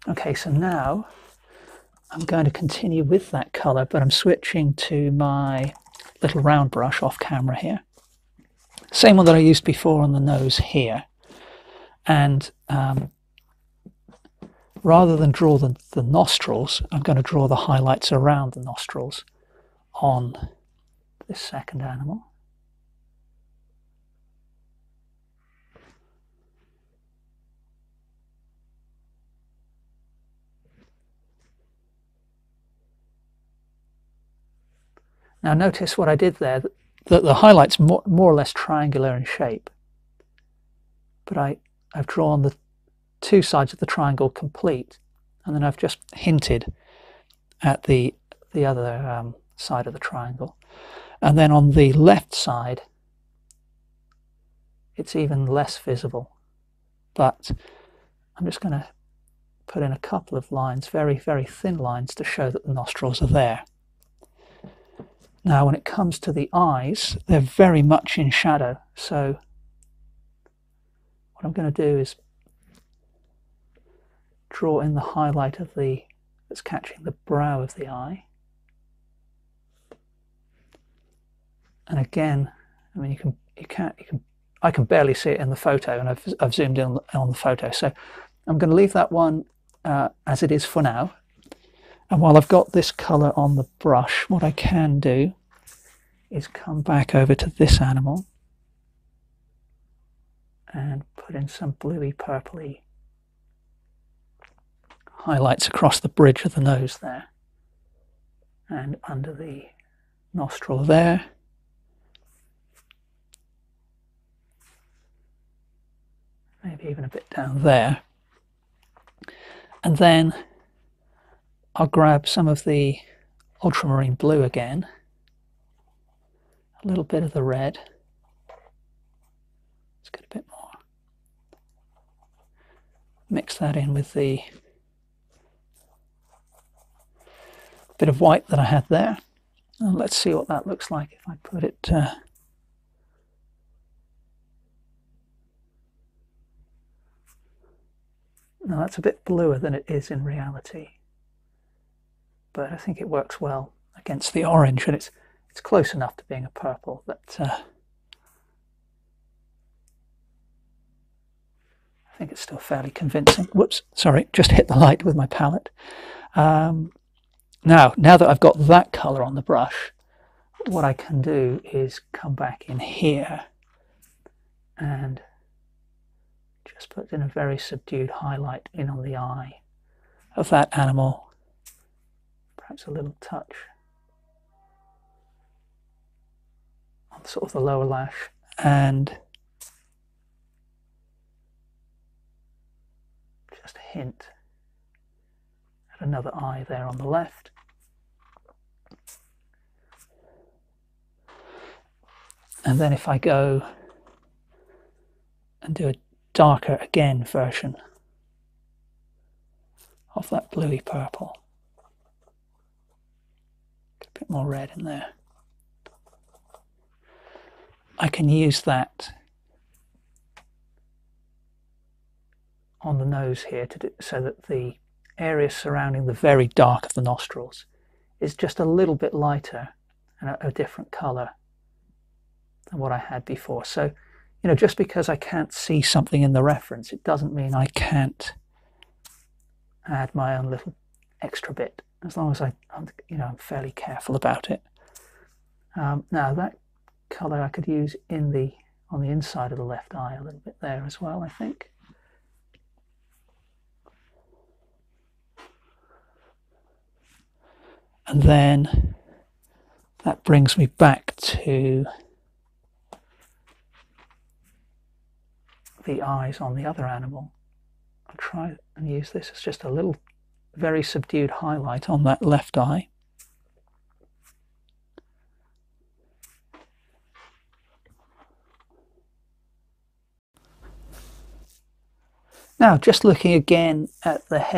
Okay, so now I'm going to continue with that colour, but I'm switching to my little round brush off camera here. Same one that I used before on the nose here. And rather than draw the nostrils, I'm going to draw the highlights around the nostrils on this second animal. Now notice what I did there, that the highlight's more or less triangular in shape, but I've drawn the two sides of the triangle complete, and then I've just hinted at the other side of the triangle. And then on the left side, it's even less visible, but I'm just going to put in a couple of lines, very, very thin lines, to show that the nostrils are there. Now, when it comes to the eyes, they're very much in shadow. So what I'm going to do is draw in the highlight that's catching the brow of the eye. And again, I mean, I can barely see it in the photo, and I've zoomed in on the photo. So I'm going to leave that one as it is for now. And while I've got this colour on the brush, what I can do is come back over to this animal and put in some bluey purpley highlights across the bridge of the nose there, and under the nostril there. Maybe even a bit down there. And then I'll grab some of the ultramarine blue again, a little bit of the red. Let's get a bit more. Mix that in with the bit of white that I had there. And let's see what that looks like if I put it now that's a bit bluer than it is in reality, but I think it works well against the orange, and it's close enough to being a purple that I think it's still fairly convincing. Whoops, sorry, just hit the light with my palette. Now that I've got that colour on the brush, what I can do is come back in here and just put in a very subdued highlight in on the eye of that animal, perhaps a little touch on sort of the lower lash, and just a hint at another eye there on the left. And then if I go and do a darker again version of that bluey purple, get a bit more red in there, I can use that on the nose here to do, so that the area surrounding the very dark of the nostrils is just a little bit lighter and a different colour than what I had before. So, you know, just because I can't see something in the reference, it doesn't mean I can't add my own little extra bit, as long as I'm fairly careful about it. Now that colour I could use on the inside of the left eye a little bit there as well, I think. And then that brings me back to the eyes on the other animal. I'll try and use this as just a little very subdued highlight on that left eye. Now, just looking again at the head